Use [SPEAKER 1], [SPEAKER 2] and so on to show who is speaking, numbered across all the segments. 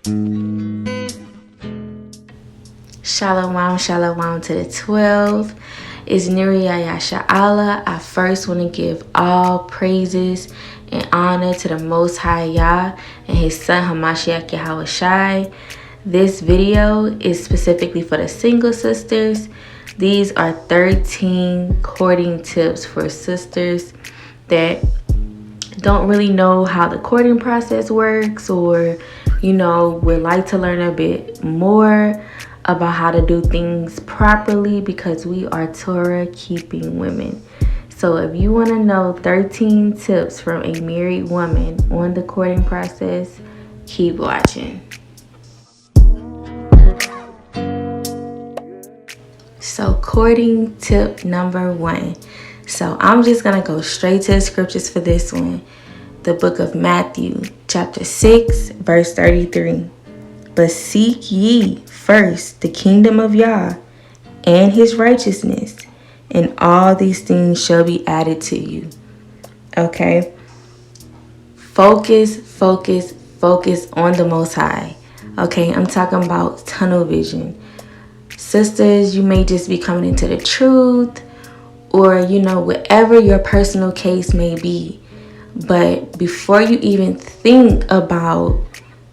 [SPEAKER 1] Shalawam, shalawam to the 12. It's Nuriya Sha'ala. I first want to give all praises and honor to the Most High Yah and His Son Hamashiach Yahawashi. This video is specifically for the single sisters. These are 13 courting tips for sisters that don't really know how the courting process works, or would like to learn a bit more about how to do things properly, because we are Torah keeping women. So if you want to know 13 tips from a married woman on the courting process, keep watching. So courting tip number 1. So I'm just going to go straight to the scriptures for this one. The book of Matthew, chapter 6, verse 33. But seek ye first the kingdom of Yah and his righteousness, and all these things shall be added to you. Okay? Focus on the Most High. Okay, I'm talking about tunnel vision. Sisters, you may just be coming into the truth, or whatever your personal case may be. But before you even think about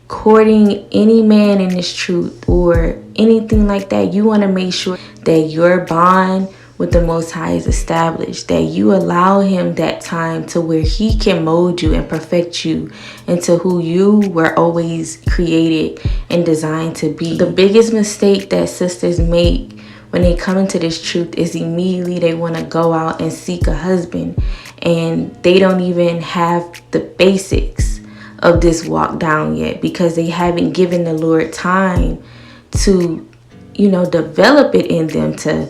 [SPEAKER 1] courting any man in this truth or anything like that, you want to make sure that your bond with the Most High is established, that you allow him that time to where he can mold you and perfect you into who you were always created and designed to be. The biggest mistake that sisters make when they come into this truth is immediately they want to go out and seek a husband, and they don't even have the basics of this walk down yet, because they haven't given the Lord time to develop it in them, to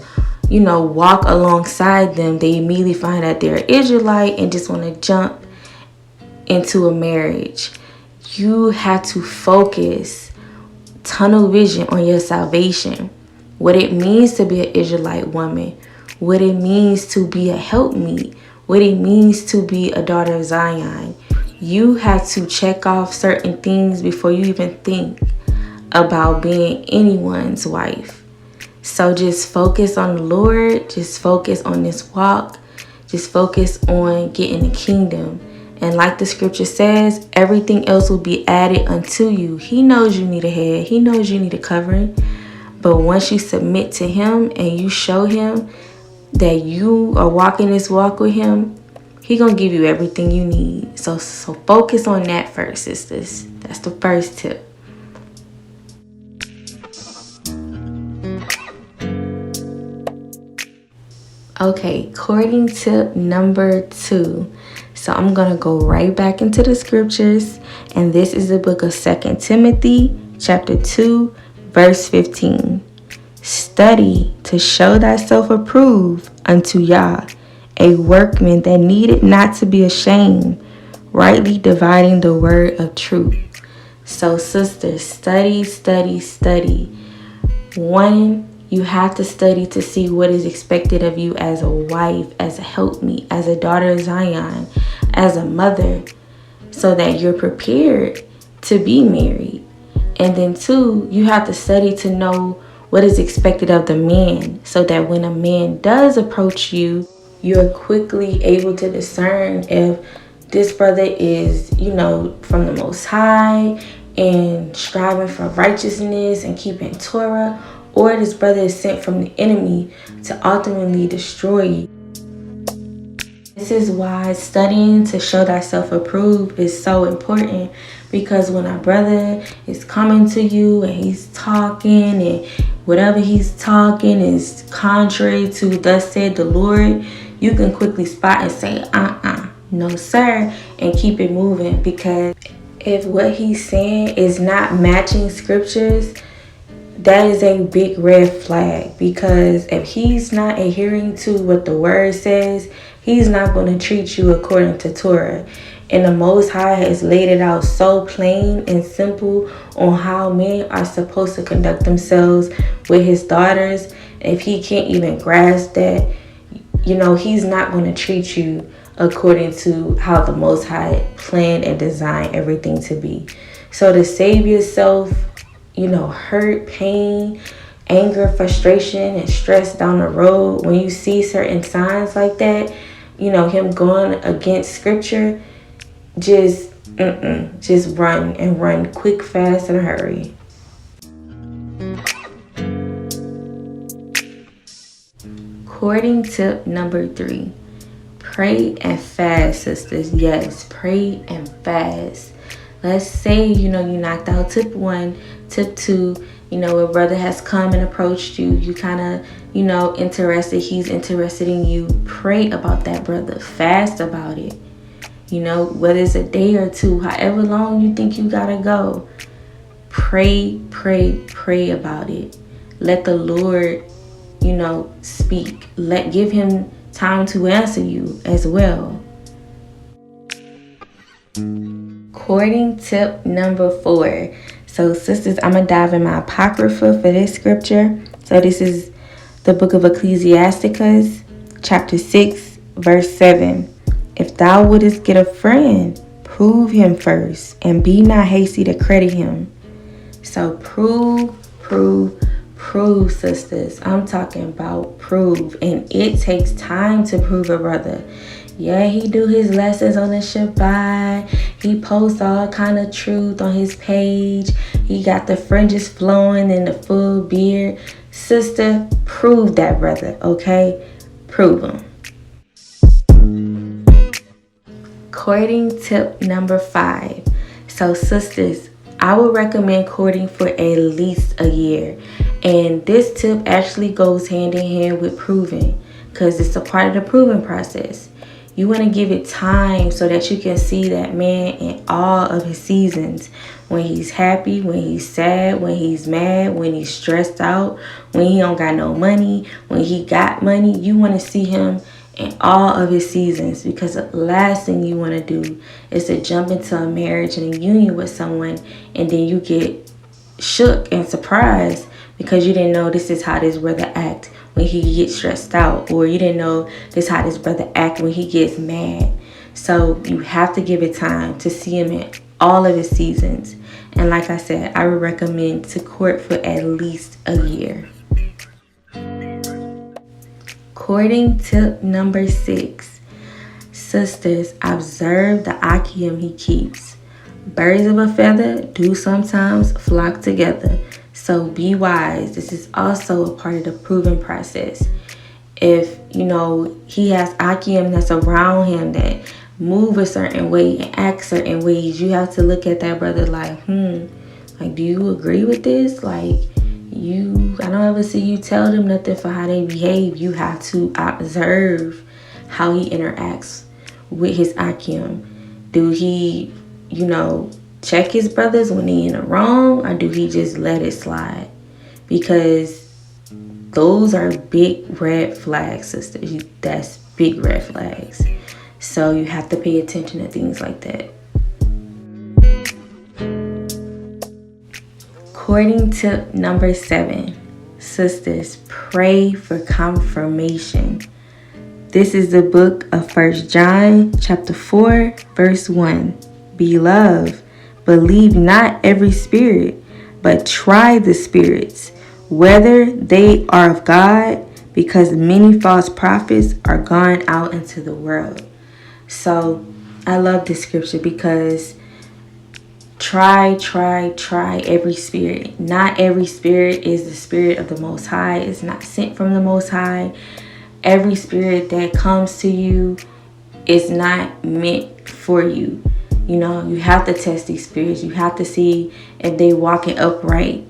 [SPEAKER 1] walk alongside them. They immediately find out they're Israelite and just want to jump into a marriage. You have to focus tunnel vision on your salvation, what it means to be an Israelite woman, what it means to be a helpmeet, what it means to be a daughter of Zion. You have to check off certain things before you even think about being anyone's wife. So just focus on the Lord. Just focus on this walk. Just focus on getting the kingdom. And like the scripture says, everything else will be added unto you. He knows you need a head. He knows you need a covering. But once you submit to him and you show him that you are walking this walk with him, he gonna give you everything you need. So focus on that first, sisters. That's the first tip. Okay, courting tip number 2. So I'm gonna go right back into the scriptures, and this is the book of 2 Timothy, chapter 2, verse 15. Study to show thyself approved unto Yah, a workman that needed not to be ashamed, rightly dividing the word of truth. So sisters, study. 1, you have to study to see what is expected of you as a wife, as a helpmeet, as a daughter of Zion, as a mother, so that you're prepared to be married. And then 2, you have to study to know what is expected of the man, so that when a man does approach you, you're quickly able to discern if this brother is, from the Most High and striving for righteousness and keeping Torah, or this brother is sent from the enemy to ultimately destroy you. This is why studying to show thyself approved is so important, because when a brother is coming to you and he's talking, and whatever he's talking is contrary to thus said the Lord, you can quickly spot and say, no sir, and keep it moving. Because if what he's saying is not matching scriptures, that is a big red flag. Because if he's not adhering to what the word says, he's not going to treat you according to Torah. And the Most High has laid it out so plain and simple on how men are supposed to conduct themselves with his daughters. If he can't even grasp that, he's not going to treat you according to how the Most High planned and designed everything to be. So to save yourself, hurt, pain, anger, frustration, and stress down the road, when you see certain signs like that, him going against scripture, just run, and run quick, fast, and hurry. Courting tip number 3. Pray and fast, sisters. Yes, pray and fast. Let's say, you knocked out tip 1, tip 2, a brother has come and approached you. You kind of, interested. He's interested in you. Pray about that brother. Fast about it. Whether it's a day or 2, however long you think you gotta go. Pray about it. Let the Lord, speak. Give him time to answer you as well. Courting tip number 4. So, sisters, I'm going to dive in my apocrypha for this scripture. So, this is the book of Ecclesiasticus, chapter 6, verse 7. If thou wouldest get a friend, prove him first, and be not hasty to credit him. So, prove, sisters. I'm talking about prove. And it takes time to prove a brother. Yeah, he do his lessons on the Shabbat. He posts all kind of truth on his page. He got the fringes flowing and the full beard. Sister, prove that brother, okay? Prove him. Courting tip number 5. So, sisters, I would recommend courting for at least a year. And this tip actually goes hand in hand with proving, because it's a part of the proving process. You want to give it time so that you can see that man in all of his seasons. When he's happy, when he's sad, when he's mad, when he's stressed out, when he don't got no money, when he got money. You want to see him in all of his seasons, because the last thing you want to do is to jump into a marriage and a union with someone and then you get shook and surprised because you didn't know this is how this brother act when he gets stressed out, or you didn't know this is how this brother act when he gets mad. So you have to give it time to see him in all of his seasons. And like I said, I would recommend to court for at least a year. Courting tip number 6. Sisters, observe the akim he keeps. Birds of a feather do sometimes flock together. So be wise. This is also a part of the proving process. If, he has akim that's around him that move a certain way and act certain ways, you have to look at that brother like, do you agree with this? I don't ever see you tell them nothing for how they behave. You have to observe how he interacts with his akim. Do he, check his brothers when they in the wrong, or do he just let it slide? Because those are big red flags, sisters. That's big red flags. So you have to pay attention to things like that. Courting tip number 7. Sisters, pray for confirmation. This is the book of 1 John chapter 4, verse 1. Beloved, believe not every spirit, but try the spirits, whether they are of God, because many false prophets are gone out into the world. So I love this scripture because try every spirit. Not every spirit is the spirit of the Most High. It's not sent from the Most High. Every spirit that comes to you is not meant for you. You have to test these spirits. You have to see if they walking upright.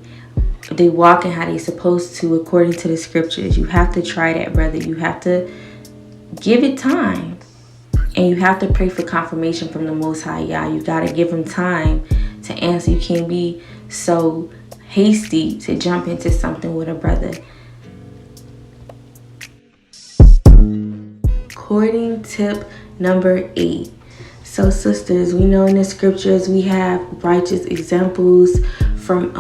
[SPEAKER 1] If they walking how they supposed to according to the scriptures. You have to try that, brother. You have to give it time. And you have to pray for confirmation from the Most High. You got to give him time to answer. You can't be so hasty to jump into something with a brother. Courting tip number 8. So, sisters, we know in the scriptures we have righteous examples from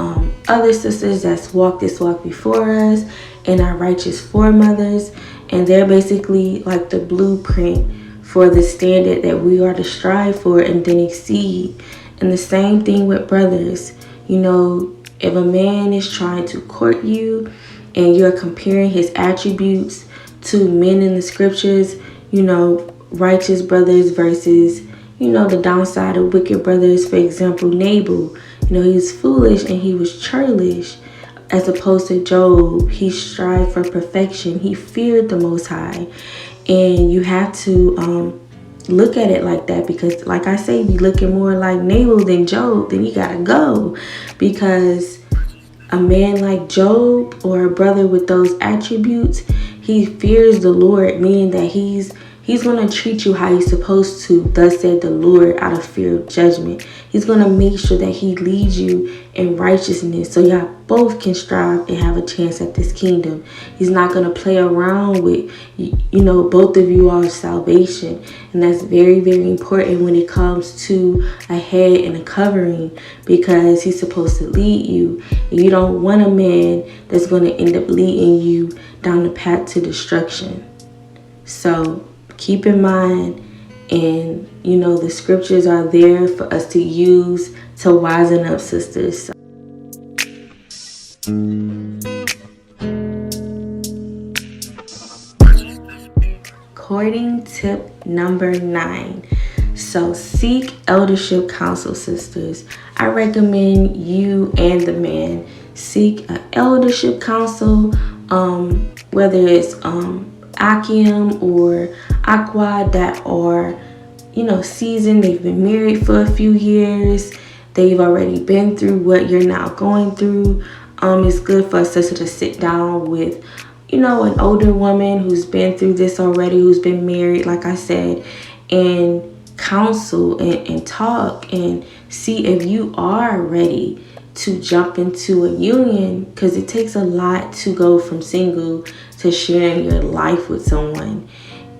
[SPEAKER 1] other sisters that's walked this walk before us and our righteous foremothers. And they're basically like the blueprint for the standard that we are to strive for and then exceed. And the same thing with brothers. You know, if a man is trying to court you and you're comparing his attributes to men in the scriptures, you know, righteous brothers versus, you know, the downside of wicked brothers. For example, Nabal, you know, he was foolish and he was churlish. As opposed to Job, he strived for perfection. He feared the Most High. And you have to look at it like that, because like I say, if you're looking more like Nabal than Job, then you gotta go. Because a man like Job, or a brother with those attributes, he fears the Lord, meaning that he's going to treat you how he's supposed to, thus said the Lord, out of fear of judgment. He's going to make sure that he leads you in righteousness so y'all both can strive and have a chance at this kingdom. He's not going to play around with, you know, both of you all's salvation. And that's very, very important when it comes to a head and a covering, because he's supposed to lead you. And you don't want a man that's going to end up leading you down the path to destruction. So keep in mind, and you know, the scriptures are there for us to use to wisen up, sisters. Courting tip number 9. So seek eldership counsel, sisters. I recommend you and the man seek an eldership counsel, whether it's Akim or Aqua, that are, you know, seasoned. They've been married for a few years. They've already been through what you're now going through. It's good for a sister to sit down with, you know, an older woman who's been through this already, who's been married, like I said, and counsel and talk and see if you are ready to jump into a union, because it takes a lot to go from single to sharing your life with someone.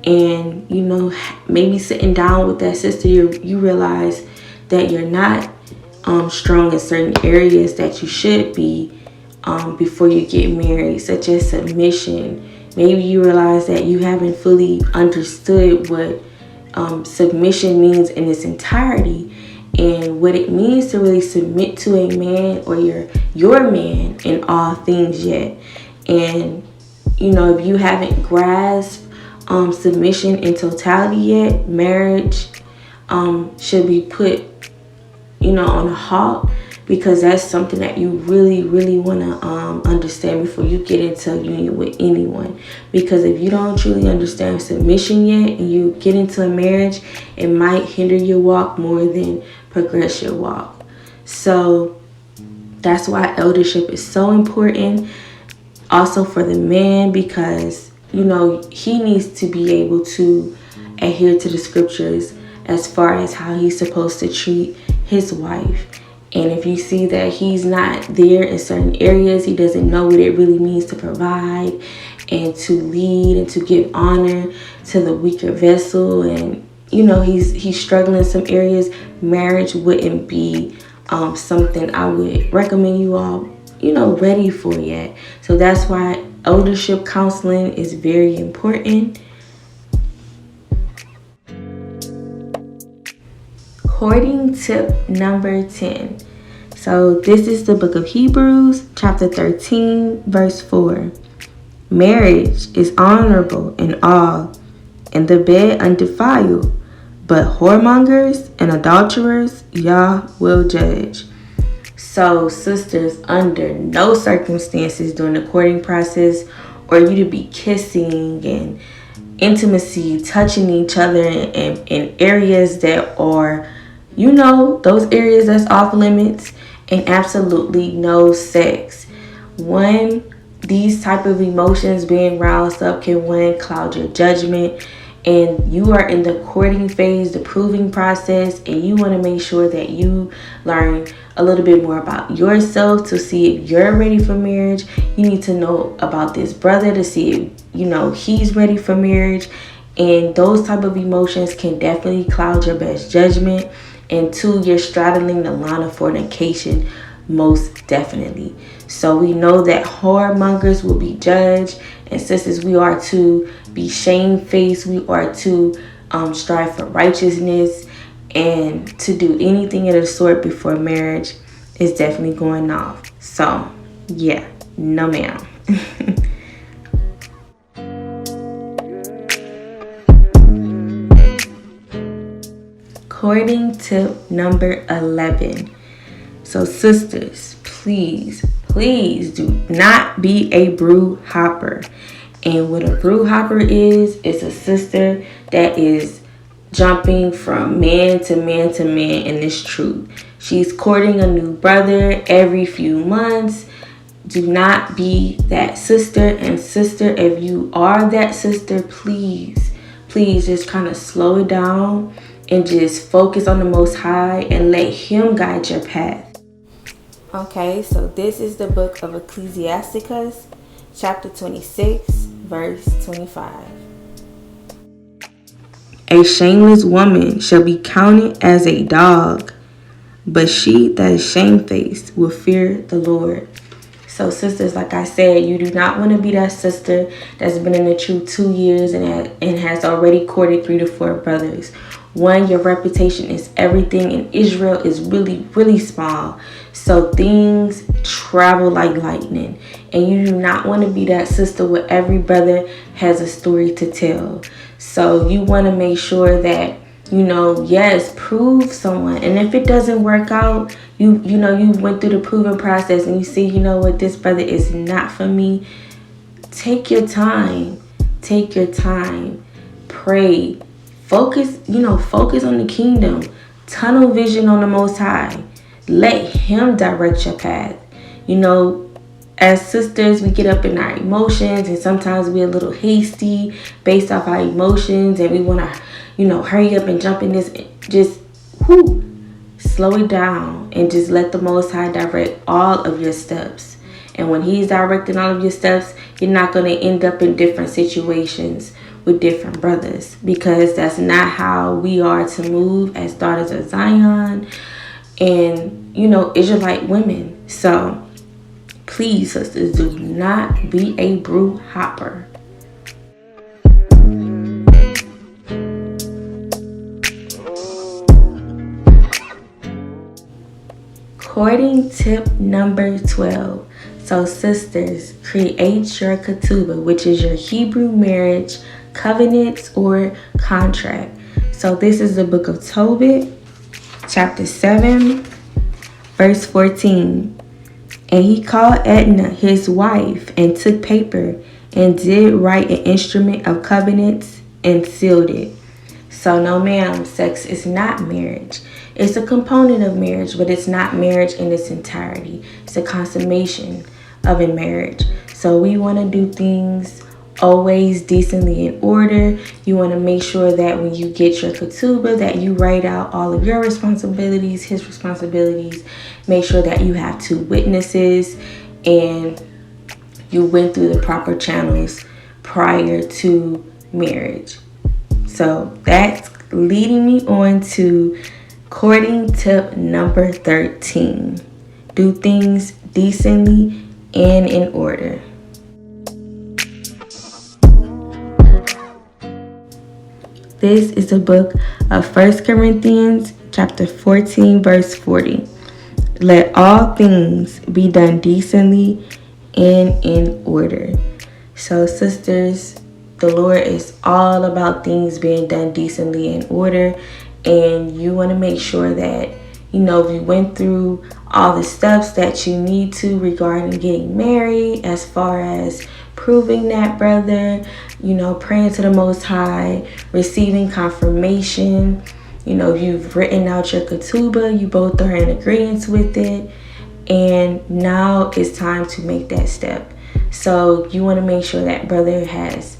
[SPEAKER 1] And, you know, maybe sitting down with that sister, you realize that you're not strong in certain areas that you should be before you get married, such as submission. Maybe you realize that you haven't fully understood what submission means in its entirety, and what it means to really submit to a man or your man in all things yet. And, you know, if you haven't grasped submission in totality yet, marriage should be put, you know, on a halt, because that's something that you really, really want to understand before you get into a union with anyone. Because if you don't truly understand submission yet and you get into a marriage, it might hinder your walk more than progress your walk. So that's why eldership is so important. Also for the man, because, you know, he needs to be able to adhere to the scriptures as far as how he's supposed to treat his wife. And if you see that he's not there in certain areas, he doesn't know what it really means to provide and to lead and to give honor to the weaker vessel, and, you know, he's struggling in some areas, marriage wouldn't be something I would recommend you all, you know, ready for yet. So that's why eldership counseling is very important. Courting tip number 10. So this is the book of Hebrews, chapter 13, verse 4. Marriage is honorable in all, and the bed undefiled, but whoremongers and adulterers Yah will judge. So, sisters, under no circumstances during the courting process, or you to be kissing and intimacy, touching each other in areas that are, you know, those areas that's off limits, and absolutely no sex. These type of emotions being roused up can cloud your judgment, and you are in the courting phase, the proving process, and you want to make sure that you learn a little bit more about yourself to see if you're ready for marriage. You need to know about this brother to see if, you know, he's ready for marriage. And those type of emotions can definitely cloud your best judgment. And 2, you're straddling the line of fornication, most definitely. So we know that whoremongers will be judged. And sisters, we are to be shamefaced. We are to strive for righteousness, and to do anything of the sort before marriage is definitely going off. So, yeah, no ma'am. Courting tip number 11. So sisters, please do not be a brew hopper. And what a brew hopper is a sister that is jumping from man to man to man in this truth. She's courting a new brother every few months. Do not be that sister. And sister, if you are that sister, please just kind of slow it down and just focus on the Most High and let Him guide your path. Okay, so this is the book of Ecclesiasticus, chapter 26, verse 25. A shameless woman shall be counted as a dog, but she that is shamefaced will fear the Lord. So sisters, like I said, you do not want to be that sister that's been in the truth 2 years and has already courted 3 to 4 brothers. One, your reputation is everything, and Israel is really, really small. So things travel like lightning. And you do not want to be that sister where every brother has a story to tell. So you want to make sure that, yes, prove someone. And if it doesn't work out, you went through the proving process and you see, what, this brother is not for me. Take your time. Pray. Focus on the kingdom. Tunnel vision on the Most High. Let Him direct your path. As sisters, we get up in our emotions, and sometimes we're a little hasty based off our emotions, and we want to, hurry up and jump in this. Just slow it down and just let the Most High direct all of your steps. And when He's directing all of your steps, you're not going to end up in different situations with different brothers, because that's not how we are to move as daughters of Zion and, Israelite women. So please, sisters, do not be a brew hopper. Courting tip number 12. So sisters, create your Ketubah, which is your Hebrew marriage covenant or contract. So this is the book of Tobit, chapter 7, verse 14. And he called Edna his wife and took paper and did write an instrument of covenants and sealed it. So no ma'am, sex is not marriage. It's a component of marriage, but it's not marriage in its entirety. It's a consummation of a marriage. So we want to do things always decently in order. You want to make sure that when you get your Ketubah, that you write out all of your responsibilities, his responsibilities. Make sure that you have 2 witnesses and you went through the proper channels prior to marriage. So that's leading me on to courting tip number 13. Do things decently and in order. This is the book of 1 Corinthians chapter 14, verse 40. Let all things be done decently and in order. So sisters, the Lord is all about things being done decently in order. And you want to make sure that, you went through all the steps that you need to regarding getting married, as far as proving that brother, praying to the Most High, receiving confirmation. You've written out your Ketubah, you both are in agreement with it, and now it's time to make that step. So you want to make sure that brother has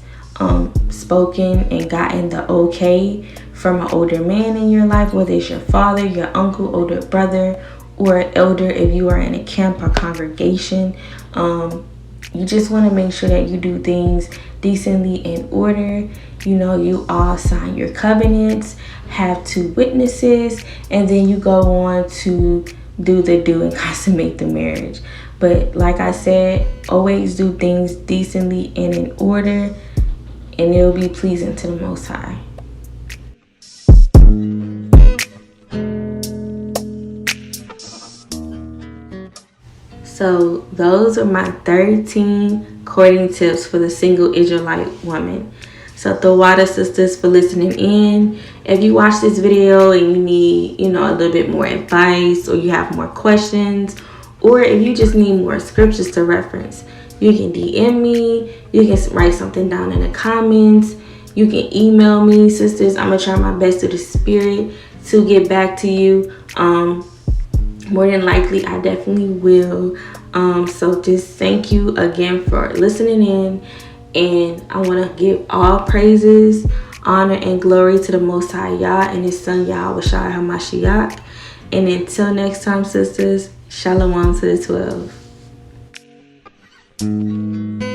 [SPEAKER 1] spoken and gotten the okay from an older man in your life, whether it's your father, your uncle, older brother, or an elder if you are in a camp or congregation. You just want to make sure that you do things decently in order. You all sign your covenants, have 2 witnesses, and then you go on to do and consummate the marriage. But like I said, always do things decently and in order, and it'll be pleasing to the Most High. So those are my 13 courting tips for the single Israelite woman. So Thawadah sisters for listening in. If you watch this video and you need, a little bit more advice, or you have more questions, or if you just need more scriptures to reference, you can DM me. You can write something down in the comments. You can email me, sisters. I'm going to try my best through the Spirit to get back to you. More than likely, I definitely will. So just thank you again for listening in. And I want to give all praises, honor, and glory to the Most High Yah and His Son Yahweh Shai HaMashiach. And until next time, sisters, Shalawam to the 12.